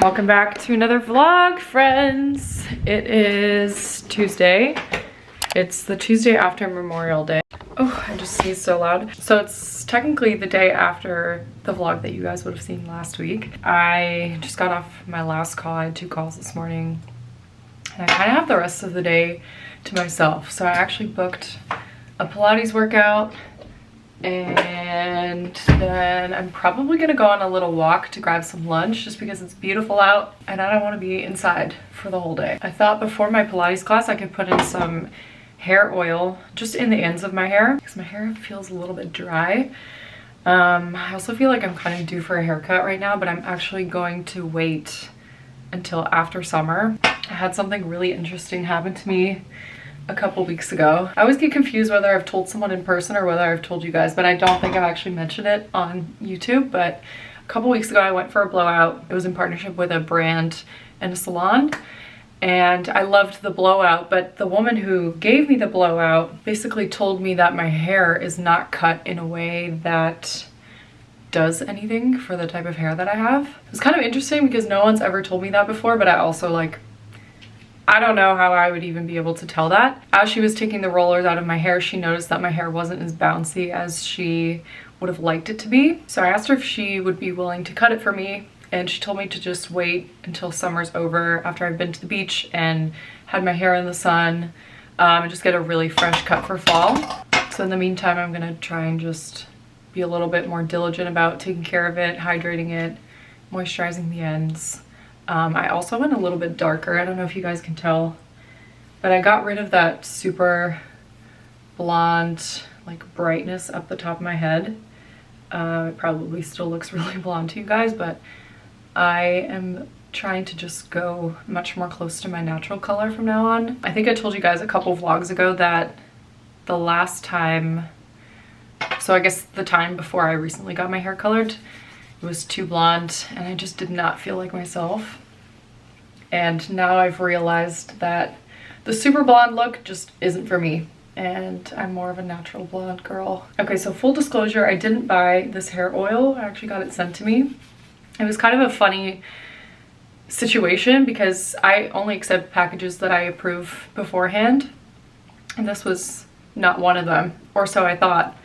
Welcome back to another vlog, friends. It is Tuesday. It's the Tuesday after Memorial Day. Oh, I just sneezed so loud. So it's technically the day after the vlog that you guys would have seen last week. I just got off my last call. I had 2 calls this morning. And I kind of have the rest of the day to myself. So I actually booked a Pilates workout. And then I'm probably gonna go on a little walk to grab some lunch just because it's beautiful out and I don't want to be inside for the whole day. I thought before my Pilates class I could put in some hair oil just in the ends of my hair because my hair feels a little bit dry. I also feel like I'm kind of due for a haircut right now, but I'm actually going to wait until after summer. I had something really interesting happen to me a couple weeks ago. I always get confused whether I've told someone in person or whether I've told you guys, but I don't think I've actually mentioned it on YouTube. But a couple weeks ago I went for a blowout. It was in partnership with a brand and a salon, and I loved the blowout, but the woman who gave me the blowout basically told me that my hair is not cut in a way that does anything for the type of hair that I have. It was kind of interesting because no one's ever told me that before, but I also I don't know how I would even be able to tell that. As she was taking the rollers out of my hair, she noticed that my hair wasn't as bouncy as she would have liked it to be. So I asked her if she would be willing to cut it for me, and she told me to just wait until summer's over after I've been to the beach and had my hair in the sun, and just get a really fresh cut for fall. So in the meantime, I'm gonna try and just be a little bit more diligent about taking care of it, hydrating it, moisturizing the ends. I also went a little bit darker. I don't know if you guys can tell, but I got rid of that super blonde brightness up the top of my head. It probably still looks really blonde to you guys, but I am trying to just go much more close to my natural color from now on. I think I told you guys a couple vlogs ago that the last time, so I guess the time before I recently got my hair colored, it was too blonde and I just did not feel like myself. And now I've realized that the super blonde look just isn't for me, and I'm more of a natural blonde girl. Okay, so full disclosure, I didn't buy this hair oil. I actually got it sent to me. It was kind of a funny situation because I only accept packages that I approve beforehand, and this was not one of them, or so I thought.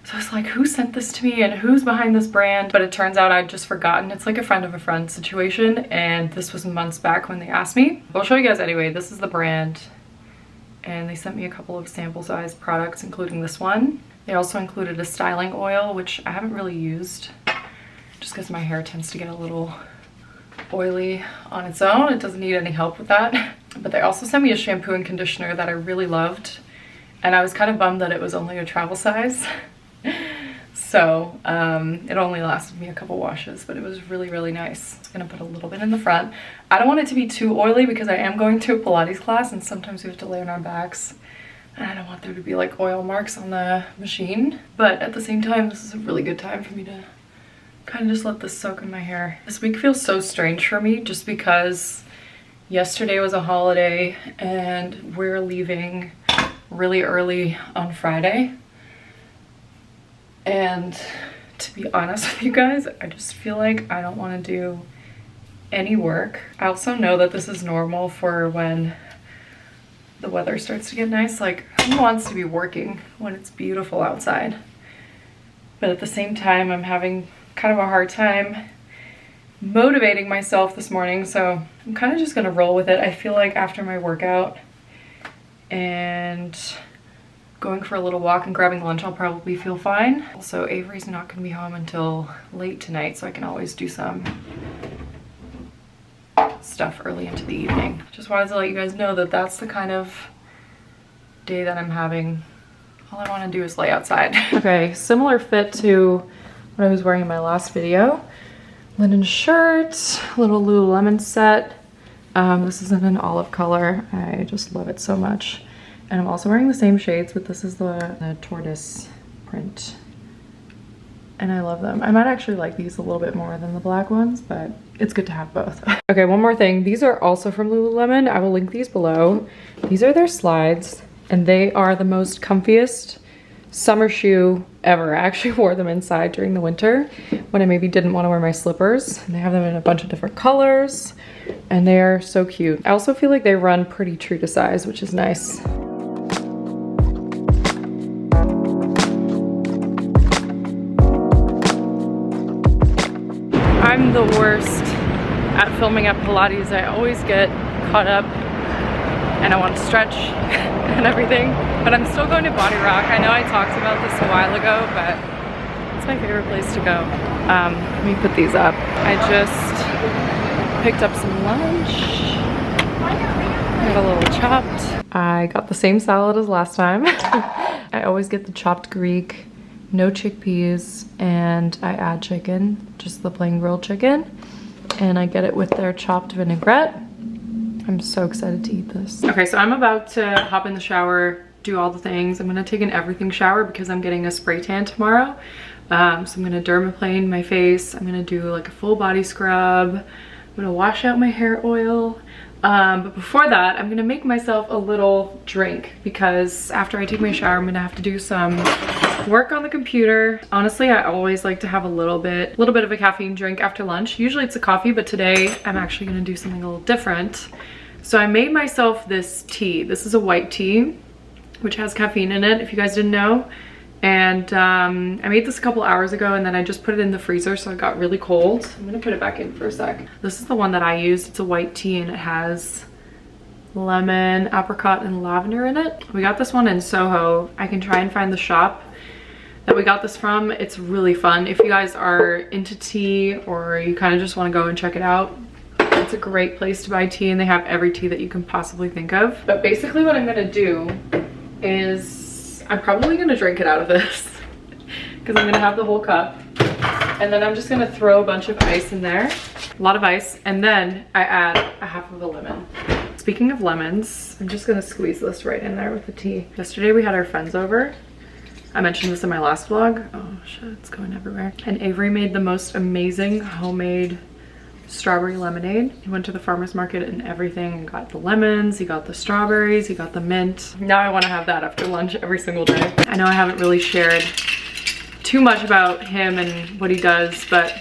So I was like, who sent this to me and who's behind this brand? But it turns out I'd just forgotten. It's like a friend of a friend situation, and this was months back when they asked me. I'll show you guys anyway. This is the brand, and they sent me a couple of sample size products, including this one. They also included a styling oil, which I haven't really used just because my hair tends to get a little oily on its own. It doesn't need any help with that. But they also sent me a shampoo and conditioner that I really loved, and I was kind of bummed that it was only a travel size. So it only lasted me a couple washes, but it was really, really nice. I'm gonna put a little bit in the front. I don't want it to be too oily because I am going to a Pilates class and sometimes we have to lay on our backs, and I don't want there to be oil marks on the machine. But at the same time, this is a really good time for me to kind of just let this soak in my hair. This week feels so strange for me just because yesterday was a holiday and we're leaving really early on Friday. And to be honest with you guys, I just feel like I don't want to do any work. I also know that this is normal for when the weather starts to get nice. Who wants to be working when it's beautiful outside? But at the same time, I'm having kind of a hard time motivating myself this morning, so I'm kind of just gonna roll with it. I feel like after my workout and going for a little walk and grabbing lunch, I'll probably feel fine. Also, Avery's not gonna be home until late tonight, so I can always do some stuff early into the evening. Just wanted to let you guys know that that's the kind of day that I'm having. All I want to do is lay outside. Okay, similar fit to what I was wearing in my last video. Linen shirt, little Lululemon set. This is in an olive color. I just love it so much. And I'm also wearing the same shades, but this is the tortoise print. And I love them. I might actually like these a little bit more than the black ones, but it's good to have both. Okay, one more thing. These are also from Lululemon. I will link these below. These are their slides, and they are the most comfiest summer shoe ever. I actually wore them inside during the winter, when I maybe didn't want to wear my slippers. And they have them in a bunch of different colors and they are so cute. I also feel like they run pretty true to size, which is nice. I'm the worst at filming at Pilates. I always get caught up and I want to stretch and everything, but I'm still going to Body Rock. I know I talked about this a while ago, but it's my favorite place to go. Let me put these up. I just picked up some lunch. Got a little chopped. I got the same salad as last time. I always get the chopped Greek, no chickpeas, and I add chicken, just the plain grilled chicken. And I get it with their chopped vinaigrette. I'm so excited to eat this. Okay, so I'm about to hop in the shower, do all the things. I'm gonna take an everything shower because I'm getting a spray tan tomorrow. So I'm gonna dermaplane my face. I'm gonna do like a full body scrub. I'm gonna wash out my hair oil. But before that, I'm gonna make myself a little drink because after I take my shower, I'm gonna have to do some work on the computer. Honestly, I always like to have a little bit of a caffeine drink after lunch. Usually it's a coffee, but today I'm actually gonna do something a little different. So I made myself this tea. This is a white tea, which has caffeine in it, if you guys didn't know. And I made this a couple hours ago and then I just put it in the freezer so it got really cold. I'm gonna put it back in for a sec. This is the one that I used. It's a white tea and it has lemon, apricot, and lavender in it. We got this one in Soho. I can try and find the shop that we got this from. It's really fun. If you guys are into tea or you kind of just want to go and check it out, it's a great place to buy tea and they have every tea that you can possibly think of. But basically what I'm gonna do is I'm probably gonna drink it out of this because I'm gonna have the whole cup. And then I'm just gonna throw a bunch of ice in there, a lot of ice, and then I add a half of a lemon. Speaking of lemons, I'm just gonna squeeze this right in there with the tea. Yesterday we had our friends over. I mentioned this in my last vlog. Oh shit, it's going everywhere. And Avery made the most amazing homemade strawberry lemonade. He went to the farmer's market and everything and got the lemons, he got the strawberries, he got the mint. Now I want to have that after lunch every single day. I know I haven't really shared too much about him and what he does, but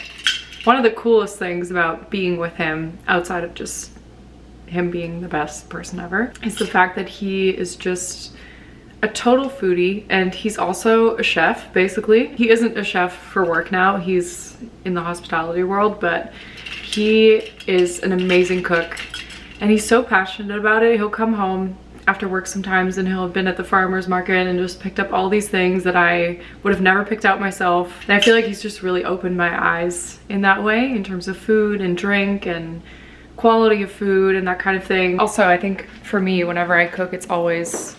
one of the coolest things about being with him, outside of just him being the best person ever, is the fact that he is just a total foodie and he's also a chef, basically. He isn't a chef for work now, he's in the hospitality world, but he is an amazing cook and he's so passionate about it. He'll come home after work sometimes and he'll have been at the farmer's market and just picked up all these things that I would have never picked out myself. And I feel like he's just really opened my eyes in that way, in terms of food and drink and quality of food and that kind of thing. Also, I think for me, whenever I cook, it's always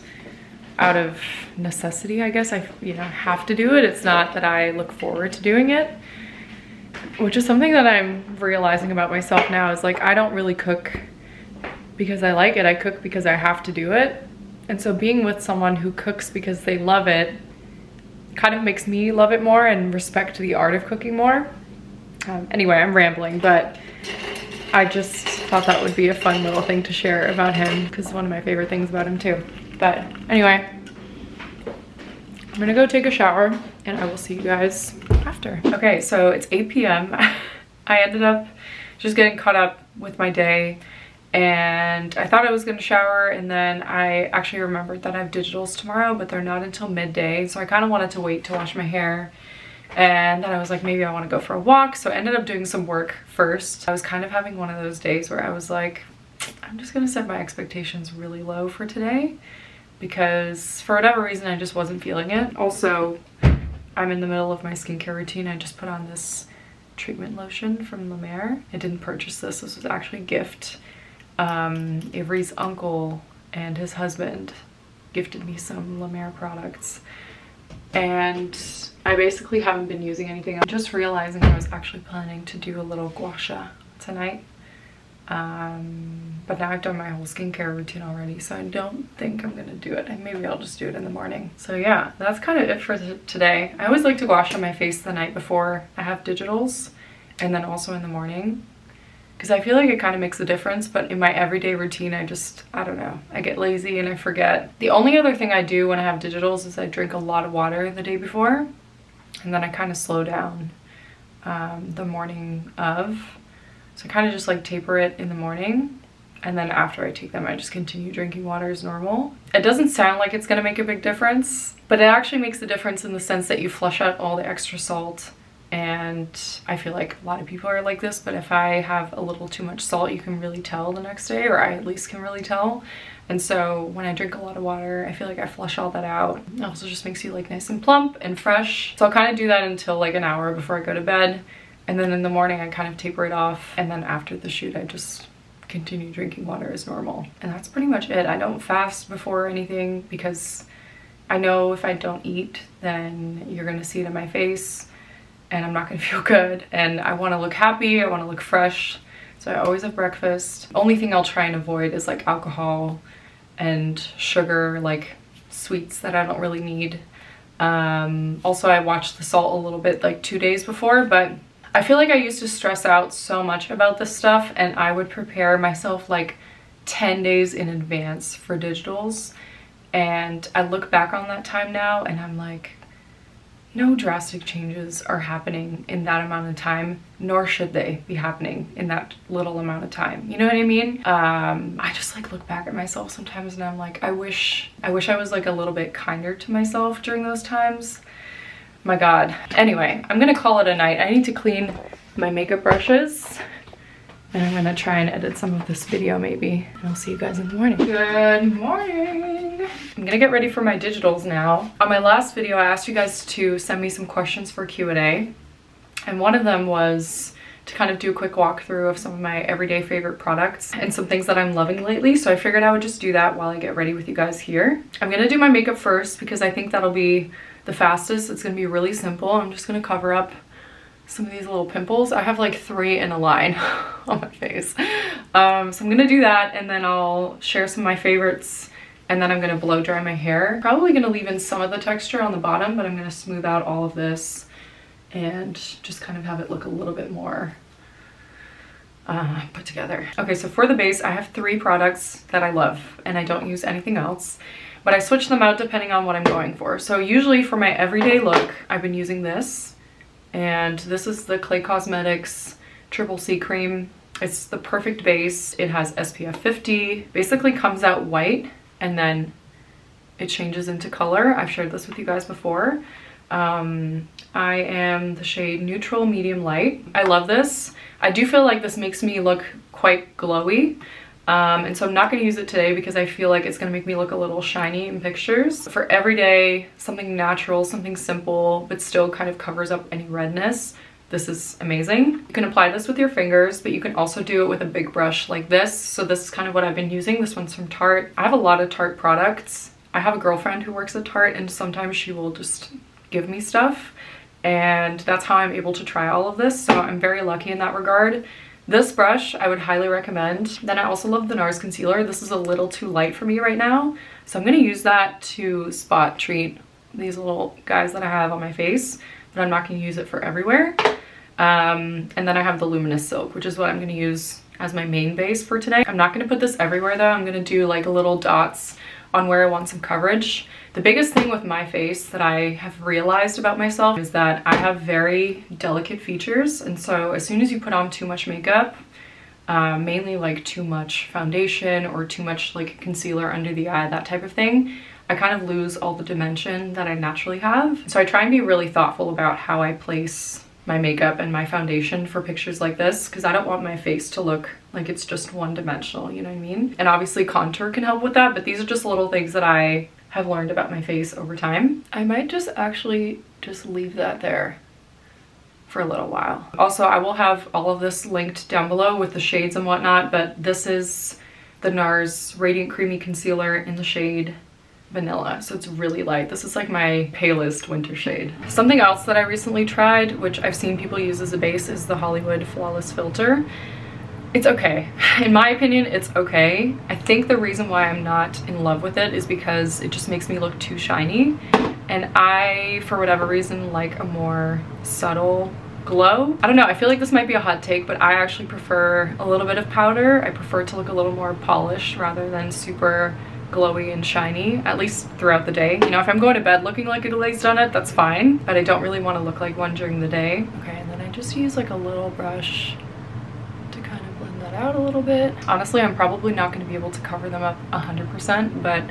out of necessity, I guess. I have to do it. It's not that I look forward to doing it, which is something that I'm realizing about myself now, is like I don't really cook because I like it. I cook because I have to do it. And so being with someone who cooks because they love it kind of makes me love it more and respect the art of cooking more. Anyway, I'm rambling, but I just thought that would be a fun little thing to share about him because it's one of my favorite things about him too. But anyway, I'm gonna go take a shower and I will see you guys after. Okay, so it's 8 p.m. I ended up just getting caught up with my day and I thought I was gonna shower and then I actually remembered that I have digitals tomorrow, but they're not until midday. So I kind of wanted to wait to wash my hair. And then I was like, maybe I want to go for a walk. So I ended up doing some work first. I was kind of having one of those days where I was like, I'm just gonna set my expectations really low for today because for whatever reason, I just wasn't feeling it. Also, I'm in the middle of my skincare routine. I just put on this treatment lotion from La Mer. I didn't purchase this. This was actually a gift. Avery's uncle and his husband gifted me some La Mer products. And I basically haven't been using anything. I'm just realizing I was actually planning to do a little gua sha tonight. But now I've done my whole skincare routine already, so I don't think I'm gonna do it. And maybe I'll just do it in the morning. So yeah, that's kind of it for today. I always like to gua sha my face the night before I have digitals and then also in the morning, because I feel like it kind of makes a difference. But in my everyday routine, I don't know, I get lazy and I forget. The only other thing I do when I have digitals is I drink a lot of water the day before, and then I kind of slow down the morning of. So I kind of just like taper it in the morning, and then after I take them, I just continue drinking water as normal. It doesn't sound like it's gonna make a big difference, but it actually makes a difference in the sense that you flush out all the extra salt. And I feel like a lot of people are like this, but if I have a little too much salt, you can really tell the next day, or I at least can really tell. And so when I drink a lot of water, I feel like I flush all that out. It also just makes you like nice and plump and fresh. So I'll kind of do that until like an hour before I go to bed. And then in the morning, I kind of taper it off. And then after the shoot, I just continue drinking water as normal. And that's pretty much it. I don't fast before anything because I know if I don't eat, then you're gonna see it in my face and I'm not gonna feel good. And I wanna look happy, I wanna look fresh. So I always have breakfast. Only thing I'll try and avoid is like alcohol and sugar, like sweets that I don't really need. Also, I watched the salt a little bit like 2 days before, but I feel like I used to stress out so much about this stuff, and I would prepare myself like 10 days in advance for digitals. And I look back on that time now and I'm like, no drastic changes are happening in that amount of time, nor should they be happening in that little amount of time. You know what I mean? I just like look back at myself sometimes and I'm like, I wish I was like a little bit kinder to myself during those times. My God. Anyway, I'm gonna call it a night. I need to clean my makeup brushes and I'm gonna try and edit some of this video maybe. And I'll see you guys in the morning. Good morning. I'm gonna get ready for my digitals now. On my last video, I asked you guys to send me some questions for Q&A. And one of them was to kind of do a quick walkthrough of some of my everyday favorite products and some things that I'm loving lately. So I figured I would just do that while I get ready with you guys here. I'm gonna do my makeup first because I think that'll be the fastest. It's gonna be really simple. I'm just gonna cover up some of these little pimples. I have like 3 in a line on my face. So I'm gonna do that and then I'll share some of my favorites and then I'm gonna blow dry my hair. Probably gonna leave in some of the texture on the bottom, but I'm gonna smooth out all of this and just kind of have it look a little bit more put together. Okay, so for the base, I have 3 products that I love and I don't use anything else, but I switch them out depending on what I'm going for. So usually for my everyday look, I've been using this, and this is the Clay Cosmetics Triple C Cream. It's the perfect base. It has SPF 50, basically comes out white and then it changes into color. I've shared this with you guys before. I am the shade Neutral Medium Light. I love this. I do feel like this makes me look quite glowy. And so I'm not gonna use it today because I feel like it's gonna make me look a little shiny in pictures. For everyday, something natural, something simple, but still kind of covers up any redness, this is amazing. You can apply this with your fingers, but you can also do it with a big brush like this. So this is kind of what I've been using. This one's from Tarte. I have a lot of Tarte products. I have a girlfriend who works at Tarte and sometimes she will just give me stuff. And that's how I'm able to try all of this. So I'm very lucky in that regard. This brush I would highly recommend. Then I also love the NARS concealer. This is a little too light for me right now. So I'm gonna use that to spot treat these little guys that I have on my face, but I'm not gonna use it for everywhere. And then I have the Luminous Silk, which is what I'm gonna use as my main base for today. I'm not gonna put this everywhere though. I'm gonna do like little dots on where I want some coverage. The biggest thing with my face that I have realized about myself is that I have very delicate features, and so as soon as you put on too much makeup, mainly like too much foundation or too much like concealer under the eye, that type of thing, I kind of lose all the dimension that I naturally have. So I try and be really thoughtful about how I place my makeup and my foundation for pictures like this, because I don't want my face to look like it's just one-dimensional, you know what I mean? And obviously contour can help with that, but these are just little things that I have learned about my face over time. I might just actually just leave that there for a little while. Also, I will have all of this linked down below with the shades and whatnot, but this is the NARS Radiant Creamy Concealer in the shade Vanilla, so it's really light. This is like my palest winter shade. Something else that I recently tried, which I've seen people use as a base, is the Hollywood Flawless Filter. It's okay. In my opinion, it's okay. I think the reason why I'm not in love with it is because it just makes me look too shiny, and I, for whatever reason, like a more subtle glow. I don't know, I feel like this might be a hot take, but I actually prefer a little bit of powder. I prefer to look a little more polished rather than super glowy and shiny, at least throughout the day. You know, if I'm going to bed looking like a glazed donut, that's fine, but I don't really want to look like one during the day. Okay, and then I just use like a little brush to kind of blend that out a little bit. Honestly, I'm probably not going to be able to cover them up 100%, but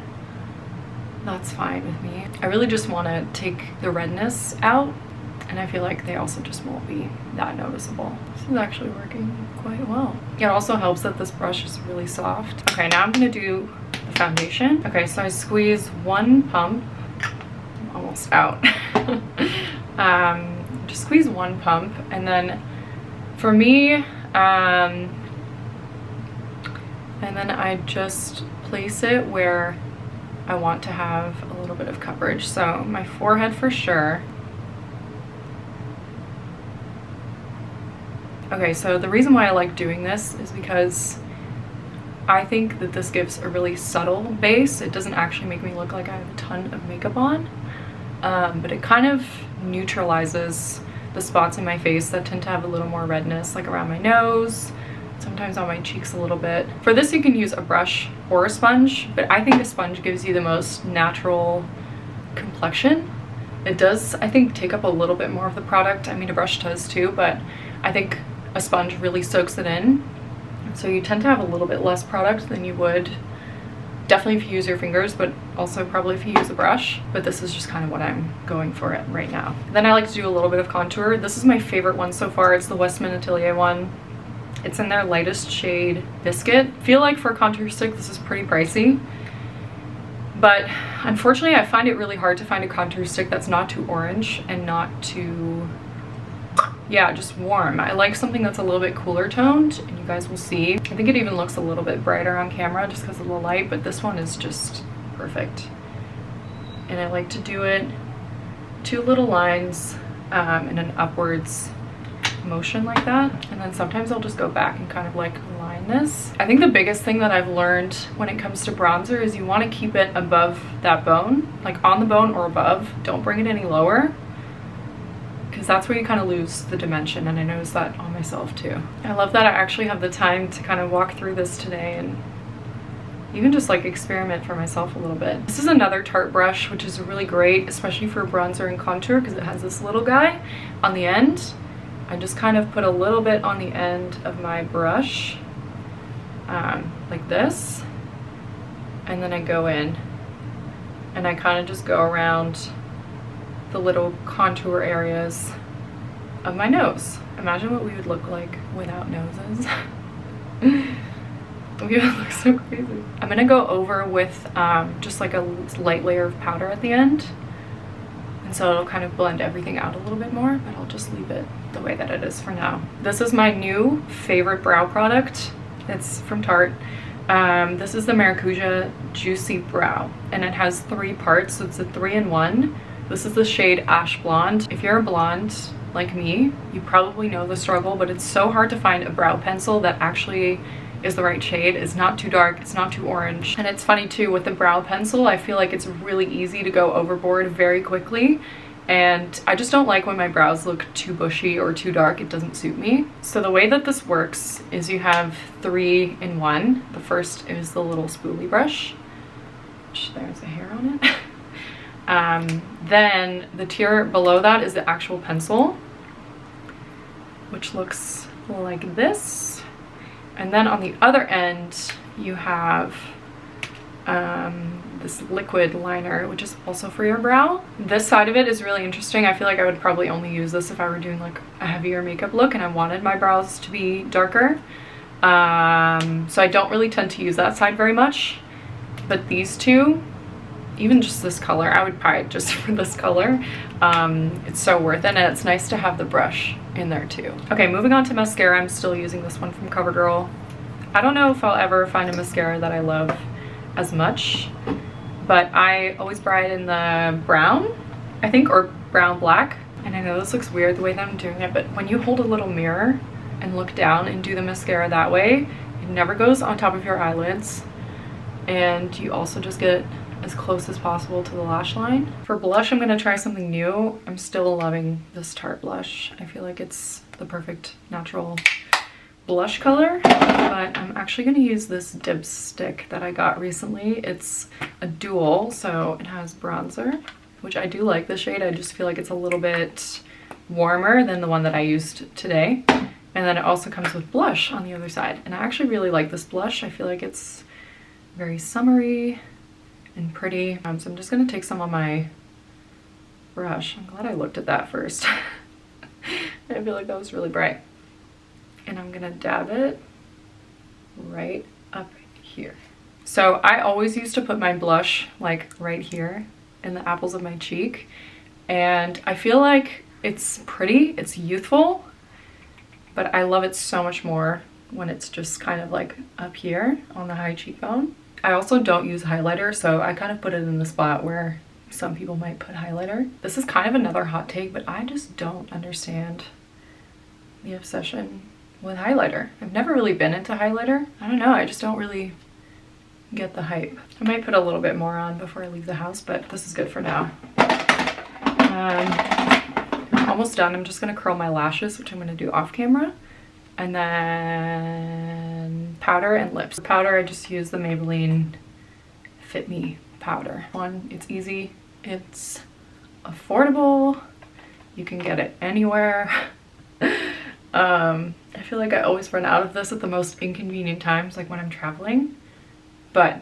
that's fine with me. I really just want to take the redness out, and I feel like they also just won't be that noticeable. This is actually working quite well. It also helps that this brush is really soft. Okay, now I'm going to do the foundation. Okay, so I squeeze one pump. I'm almost out. Just squeeze one pump, and then for me, and then I just place it where I want to have a little bit of coverage. So my forehead for sure. Okay, so the reason why I like doing this is because I think that this gives a really subtle base. It doesn't actually make me look like I have a ton of makeup on, but it kind of neutralizes the spots in my face that tend to have a little more redness, like around my nose, sometimes on my cheeks a little bit. For this, you can use a brush or a sponge, but I think a sponge gives you the most natural complexion. It does, I think, take up a little bit more of the product. I mean, a brush does too, but I think a sponge really soaks it in. So you tend to have a little bit less product than you would definitely if you use your fingers, but also probably if you use a brush. But this is just kind of what I'm going for it right now. Then I like to do a little bit of contour. This is my favorite one so far. It's the Westman Atelier one. It's in their lightest shade, Biscuit. I feel like for a contour stick, this is pretty pricey. But unfortunately, I find it really hard to find a contour stick that's not too orange and not too, yeah, just warm. I like something that's a little bit cooler toned, and you guys will see. I think it even looks a little bit brighter on camera just because of the light, but this one is just perfect. And I like to do it 2 little lines in an upwards motion like that, and then sometimes I'll just go back and kind of like line this. I think the biggest thing that I've learned when it comes to bronzer is you want to keep it above that bone, like on the bone or above. Don't bring it any lower, because that's where you kind of lose the dimension, and I noticed that on myself too. I love that I actually have the time to kind of walk through this today and even just like experiment for myself a little bit. This is another Tarte brush, which is really great, especially for bronzer and contour, because it has this little guy on the end. I just kind of put a little bit on the end of my brush, like this, and then I go in and I kind of just go around the little contour areas of my nose. Imagine what we would look like without noses. We would look so crazy. I'm gonna go over with just like a light layer of powder at the end, and so it'll kind of blend everything out a little bit more, but I'll just leave it the way that it is for now. This is my new favorite brow product. It's from Tarte. This is the Maracuja Juicy Brow, and it has 3 parts, so it's a 3-in-1. This is the shade Ash Blonde. If you're a blonde like me, you probably know the struggle, but it's so hard to find a brow pencil that actually is the right shade. It's not too dark, it's not too orange. And it's funny too, with the brow pencil, I feel like it's really easy to go overboard very quickly. And I just don't like when my brows look too bushy or too dark. It doesn't suit me. So the way that this works is you have 3-in-1. The first is the little spoolie brush, which there's a hair on it. Then the tier below that is the actual pencil, which looks like this. And then on the other end, you have this liquid liner, which is also for your brow. This side of it is really interesting. I feel like I would probably only use this if I were doing like a heavier makeup look and I wanted my brows to be darker. So I don't really tend to use that side very much, but these two, even just this color, I would buy it just for this color. It's so worth it, and it's nice to have the brush in there too. Okay, moving on to mascara. I'm still using this one from CoverGirl. I don't know if I'll ever find a mascara that I love as much, but I always buy it in the brown, I think, or brown black. And I know this looks weird the way that I'm doing it, but when you hold a little mirror and look down and do the mascara that way, it never goes on top of your eyelids, and you also just get as close as possible to the lash line. For blush, I'm gonna try something new. I'm still loving this Tarte blush. I feel like it's the perfect natural blush color, but I'm actually gonna use this dipstick that I got recently. It's a dual, so it has bronzer, which I do like the shade. I just feel like it's a little bit warmer than the one that I used today. And then it also comes with blush on the other side. And I actually really like this blush. I feel like it's very summery and pretty. So I'm just gonna take some on my brush. I'm glad I looked at that first. I feel like that was really bright. And I'm gonna dab it right up here. So I always used to put my blush like right here in the apples of my cheek. And I feel like it's pretty, it's youthful, but I love it so much more when it's just kind of like up here on the high cheekbone. I also don't use highlighter, so I kind of put it in the spot where some people might put highlighter. This is kind of another hot take, but I just don't understand the obsession with highlighter. I've never really been into highlighter. I don't know, I just don't really get the hype. I might put a little bit more on before I leave the house, but this is good for now. I'm almost done. I'm just gonna curl my lashes, which I'm gonna do off camera. And then powder and lips. For powder, I just use the Maybelline Fit Me powder. It's easy, it's affordable, you can get it anywhere. I feel like I always run out of this at the most inconvenient times, like when I'm traveling. But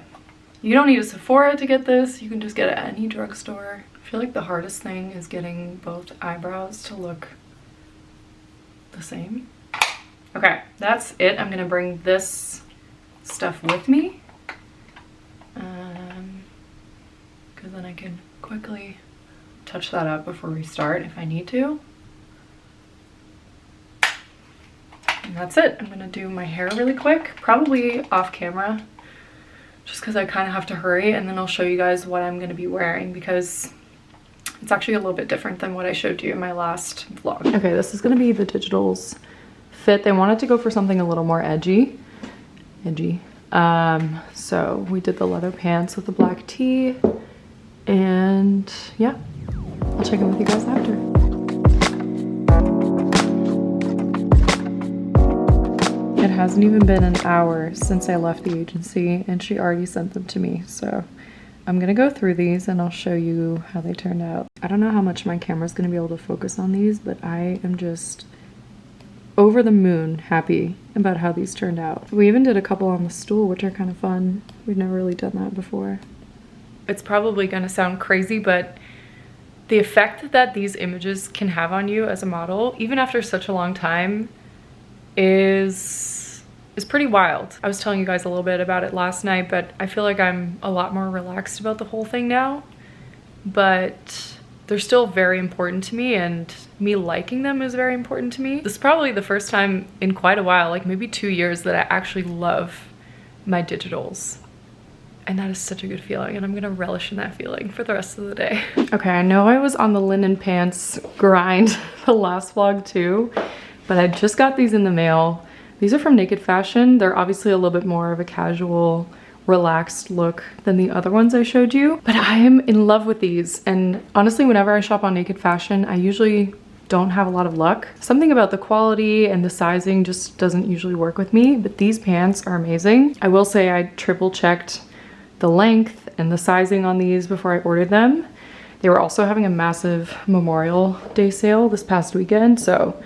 you don't need a Sephora to get this, you can just get it at any drugstore. I feel like the hardest thing is getting both eyebrows to look the same. Okay, that's it. I'm gonna bring this stuff with me. Because then I can quickly touch that up before we start if I need to. And that's it. I'm gonna do my hair really quick, probably off camera, just because I kind of have to hurry, and then I'll show you guys what I'm gonna be wearing because it's actually a little bit different than what I showed you in my last vlog. Okay, this is gonna be the Digital's fit. They wanted to go for something a little more edgy. So we did the leather pants with the black tee, and yeah, I'll check in with you guys after. It hasn't even been an hour since I left the agency and she already sent them to me. So I'm gonna go through these and I'll show you how they turned out. I don't know how much my camera's gonna be able to focus on these, but I am just over the moon happy about how these turned out. We even did a couple on the stool, which are kind of fun. We've never really done that before. It's probably gonna sound crazy, but the effect that these images can have on you as a model, even after such a long time, is pretty wild. I was telling you guys a little bit about it last night, but I feel like I'm a lot more relaxed about the whole thing now. But they're still very important to me, and me liking them is very important to me. This is probably the first time in quite a while, like maybe 2 years, that I actually love my digitals. And that is such a good feeling, and I'm gonna relish in that feeling for the rest of the day. Okay, I know I was on the linen pants grind the last vlog too, but I just got these in the mail. These are from Naked Fashion. They're obviously a little bit more of a casual, relaxed look than the other ones I showed you, but I am in love with these. And honestly, whenever I shop on Naked Fashion, I usually don't have a lot of luck. Something about the quality and the sizing just doesn't usually work with me, but these pants are amazing. I will say I triple checked the length and the sizing on these before I ordered them. They were also having a massive Memorial Day sale this past weekend, so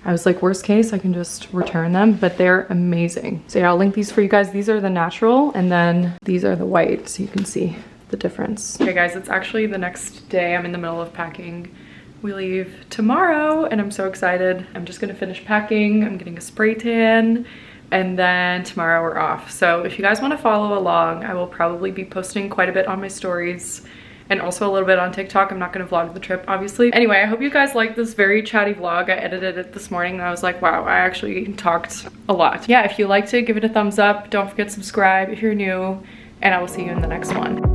I was like, worst case, I can just return them, but they're amazing. So yeah, I'll link these for you guys. These are the natural, and then these are the white, so you can see the difference. Okay guys, it's actually the next day. I'm in the middle of packing. We leave tomorrow, and I'm so excited. I'm just gonna finish packing. I'm getting a spray tan, and then tomorrow we're off. So if you guys wanna follow along, I will probably be posting quite a bit on my stories, and also a little bit on TikTok. I'm not gonna vlog the trip, obviously. Anyway, I hope you guys liked this very chatty vlog. I edited it this morning and I was like, wow, I actually talked a lot. Yeah, if you liked it, give it a thumbs up. Don't forget to subscribe if you're new, and I will see you in the next one.